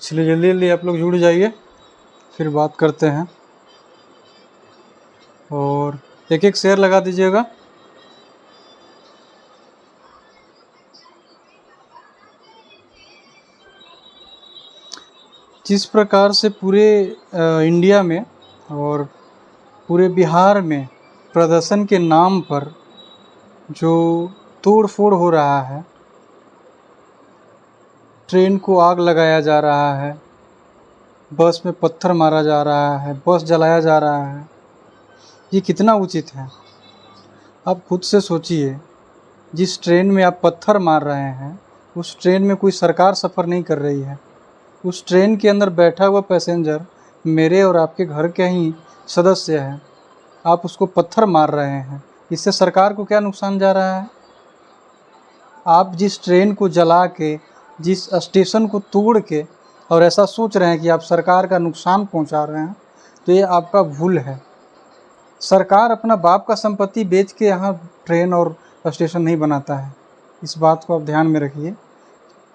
इसलिए जल्दी जल्दी आप लोग जुड़ जाइए, फिर बात करते हैं। और एक एक शेयर लगा दीजिएगा। जिस प्रकार से पूरे इंडिया में और पूरे बिहार में प्रदर्शन के नाम पर जो तोड़ फोड़ हो रहा है, ट्रेन को आग लगाया जा रहा है, बस में पत्थर मारा जा रहा है, बस जलाया जा रहा है, ये कितना उचित है? आप खुद से सोचिए। जिस ट्रेन में आप पत्थर मार रहे हैं उस ट्रेन में कोई सरकार सफ़र नहीं कर रही है। उस ट्रेन के अंदर बैठा हुआ पैसेंजर मेरे और आपके घर के ही सदस्य है। आप उसको पत्थर मार रहे हैं, इससे सरकार को क्या नुकसान जा रहा है? आप जिस ट्रेन को जला के, जिस स्टेशन को तोड़ के और ऐसा सोच रहे हैं कि आप सरकार का नुकसान पहुंचा रहे हैं, तो ये आपका भूल है। सरकार अपना बाप का संपत्ति बेच के यहाँ ट्रेन और स्टेशन नहीं बनाता है। इस बात को आप ध्यान में रखिए।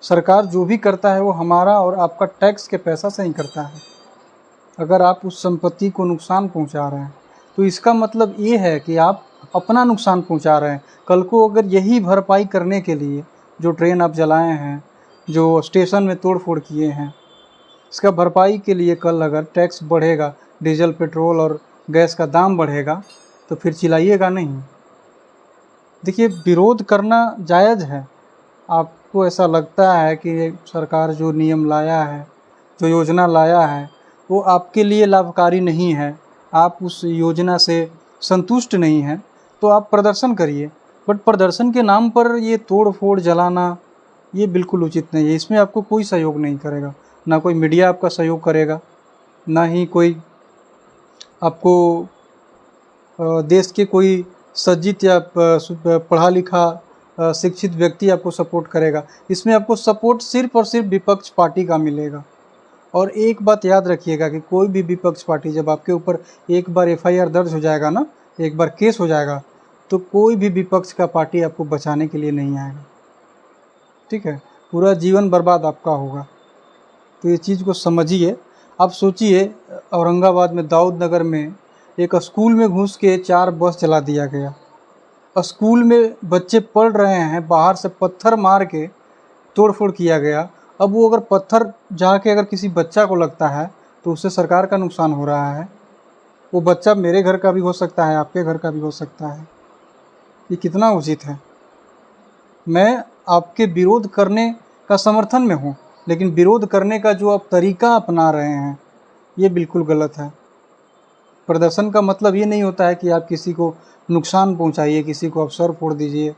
सरकार जो भी करता है वो हमारा और आपका टैक्स के पैसा से ही करता है। अगर आप उस संपत्ति को नुकसान पहुंचा रहे हैं तो इसका मतलब ये है कि आप अपना नुकसान पहुंचा रहे हैं। कल को अगर यही भरपाई करने के लिए जो ट्रेन आप जलाए हैं, जो स्टेशन में तोड़ फोड़ किए हैं, इसका भरपाई के लिए कल अगर टैक्स बढ़ेगा, डीजल पेट्रोल और गैस का दाम बढ़ेगा, तो फिर चिल्लाइएगा नहीं। देखिए, विरोध करना जायज़ है। आपको ऐसा लगता है कि सरकार जो नियम लाया है, जो योजना लाया है, वो आपके लिए लाभकारी नहीं है, आप उस योजना से संतुष्ट नहीं हैं, तो आप प्रदर्शन करिए। बट प्रदर्शन के नाम पर ये तोड़ फोड़ जलाना, ये बिल्कुल उचित नहीं है। इसमें आपको कोई सहयोग नहीं करेगा, ना कोई मीडिया आपका सहयोग करेगा, ना ही कोई आपको देश के कोई सज्जित या पढ़ा लिखा शिक्षित व्यक्ति आपको सपोर्ट करेगा। इसमें आपको सपोर्ट सिर्फ और सिर्फ विपक्ष पार्टी का मिलेगा। और एक बात याद रखिएगा कि कोई भी विपक्ष पार्टी, जब आपके ऊपर एक बार FIR दर्ज हो जाएगा ना, एक बार केस हो जाएगा, तो कोई भी विपक्ष का पार्टी आपको बचाने के लिए नहीं आएगा। ठीक है? पूरा जीवन बर्बाद आपका होगा। तो ये चीज़ को समझिए। आप सोचिए, औरंगाबाद में दाऊद नगर में एक स्कूल में घुस के 4 बस जला दिया गया। स्कूल में बच्चे पढ़ रहे हैं, बाहर से पत्थर मार के तोड़फोड़ किया गया। अब वो अगर पत्थर जाके अगर किसी बच्चा को लगता है तो उससे सरकार का नुकसान हो रहा है। वो बच्चा मेरे घर का भी हो सकता है, आपके घर का भी हो सकता है। ये कितना उचित है? मैं आपके विरोध करने का समर्थन में हूँ, लेकिन विरोध करने का जो आप तरीका अपना रहे हैं ये बिल्कुल गलत है। प्रदर्शन का मतलब ये नहीं होता है कि आप किसी को नुकसान पहुंचाइए, किसी को आप सर फोड़ दीजिए,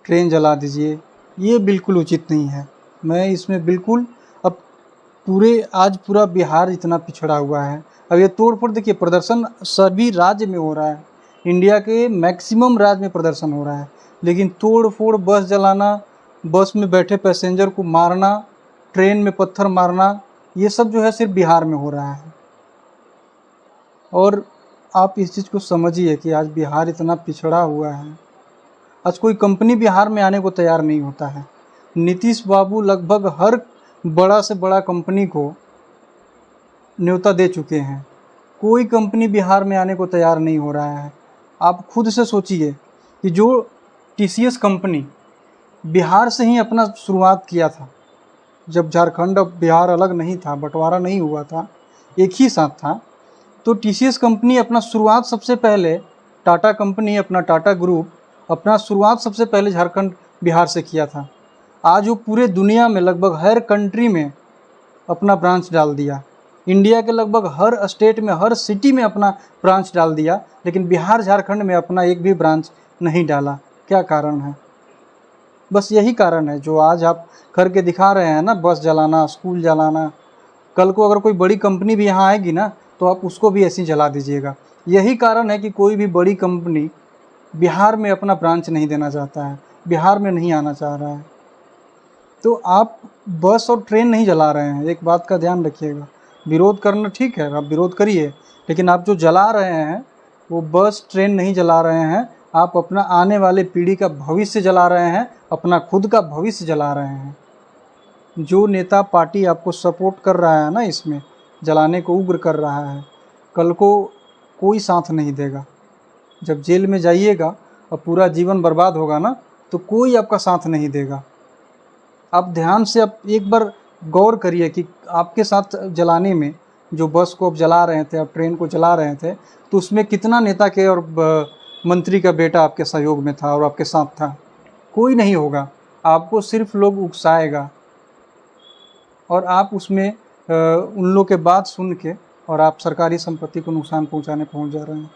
ट्रेन जला दीजिए। ये बिल्कुल उचित नहीं है। मैं इसमें बिल्कुल, अब आज पूरा बिहार इतना पिछड़ा हुआ है। अब ये तोड़ फोड़, देखिए प्रदर्शन सभी राज्य में हो रहा है, इंडिया के मैक्सिमम राज्य में प्रदर्शन हो रहा है, लेकिन तोड़ फोड़, बस जलाना, बस में बैठे पैसेंजर को मारना, ट्रेन में पत्थर मारना, ये सब जो है सिर्फ बिहार में हो रहा है। और आप इस चीज़ को समझिए कि आज बिहार इतना पिछड़ा हुआ है। आज कोई कंपनी बिहार में आने को तैयार नहीं होता है। नीतीश बाबू लगभग हर बड़ा से बड़ा कंपनी को न्योता दे चुके हैं, कोई कंपनी बिहार में आने को तैयार नहीं हो रहा है। आप खुद से सोचिए कि जो TCS कंपनी बिहार से ही अपना शुरुआत किया था, जब झारखंड और बिहार अलग नहीं था, बंटवारा नहीं हुआ था, एक ही साथ था, तो TCS कंपनी अपना शुरुआत सबसे पहले, टाटा कंपनी अपना टाटा ग्रुप अपना शुरुआत सबसे पहले झारखंड बिहार से किया था। आज वो पूरे दुनिया में लगभग हर कंट्री में अपना ब्रांच डाल दिया। इंडिया के लगभग हर स्टेट में, हर सिटी में अपना ब्रांच डाल दिया, लेकिन बिहार झारखंड में अपना एक भी ब्रांच नहीं डाला। क्या कारण है? बस यही कारण है जो आज आप करके दिखा रहे हैं ना, बस जलाना, स्कूल जलाना। कल को अगर कोई बड़ी कंपनी भी यहाँ आएगी ना, तो आप उसको भी ऐसे ही जला दीजिएगा। यही कारण है कि कोई भी बड़ी कंपनी बिहार में अपना ब्रांच नहीं देना चाहता है, बिहार में नहीं आना चाह रहा है। तो आप बस और ट्रेन नहीं जला रहे हैं, एक बात का ध्यान रखिएगा। विरोध करना ठीक है, आप विरोध करिए, लेकिन आप जो जला रहे हैं वो बस ट्रेन नहीं जला रहे हैं, आप अपना आने वाले पीढ़ी का भविष्य जला रहे हैं, अपना खुद का भविष्य जला रहे हैं। जो नेता पार्टी आपको सपोर्ट कर रहा है ना, इसमें जलाने को उग्र कर रहा है, कल को कोई साथ नहीं देगा। जब जेल में जाइएगा और पूरा जीवन बर्बाद होगा ना, तो कोई आपका साथ नहीं देगा। आप ध्यान से आप एक बार गौर करिए कि आपके साथ जलाने में, जो बस को आप जला रहे थे, आप ट्रेन को जला रहे थे, तो उसमें कितना नेता के और मंत्री का बेटा आपके सहयोग में था और आपके साथ था? कोई नहीं होगा। आपको सिर्फ लोग उकसाएगा और आप उसमें उन लोग के बात सुन के और आप सरकारी संपत्ति को नुकसान पहुंचाने पहुंच जा रहे हैं।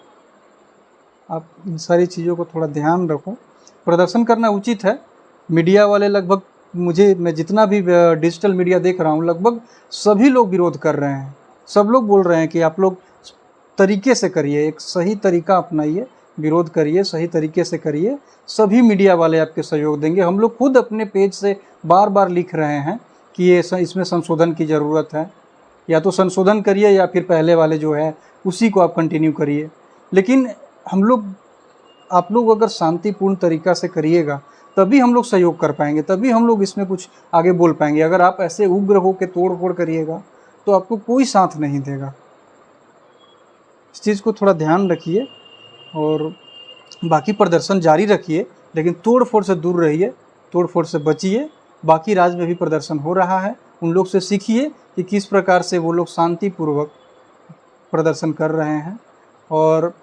आप इन सारी चीज़ों को थोड़ा ध्यान रखो। प्रदर्शन करना उचित है। मीडिया वाले लगभग, मैं जितना भी डिजिटल मीडिया देख रहा हूँ, लगभग सभी लोग विरोध कर रहे हैं। सब लोग बोल रहे हैं कि आप लोग तरीके से करिए, एक सही तरीका अपनाइए, विरोध करिए, सही तरीके से करिए। सभी मीडिया वाले आपके सहयोग देंगे। हम लोग खुद अपने पेज से बार बार लिख रहे हैं कि ये इसमें संशोधन की ज़रूरत है, या तो संशोधन करिए या फिर पहले वाले जो है उसी को आप कंटिन्यू करिए। लेकिन आप लोग अगर शांतिपूर्ण तरीक़ा से करिएगा तभी हम लोग सहयोग कर पाएंगे, तभी हम लोग इसमें कुछ आगे बोल पाएंगे। अगर आप ऐसे उग्र हो के तोड़ फोड़ करिएगा तो आपको कोई साथ नहीं देगा। इस चीज़ को थोड़ा ध्यान रखिए और बाकी प्रदर्शन जारी रखिए, लेकिन तोड़ फोड़ से दूर रहिए, तोड़ फोड़ से बचिए। बाकी राज्य में भी प्रदर्शन हो रहा है, उन लोग से सीखिए कि किस प्रकार से वो लोग शांतिपूर्वक प्रदर्शन कर रहे हैं। और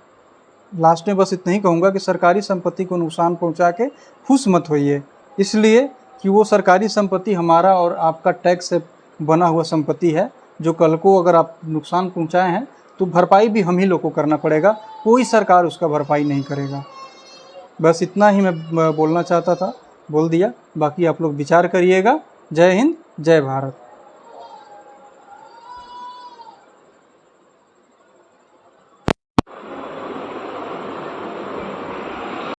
लास्ट में बस इतना ही कहूँगा कि सरकारी संपत्ति को नुकसान पहुँचा के खुश मत होइए, इसलिए कि वो सरकारी संपत्ति हमारा और आपका टैक्स से बना हुआ संपत्ति है, जो कल को अगर आप नुकसान पहुँचाए हैं तो भरपाई भी हम ही लोग को करना पड़ेगा, कोई सरकार उसका भरपाई नहीं करेगा। बस इतना ही मैं बोलना चाहता था, बोल दिया। बाकी आप लोग विचार करिएगा। जय हिंद, जय भारत।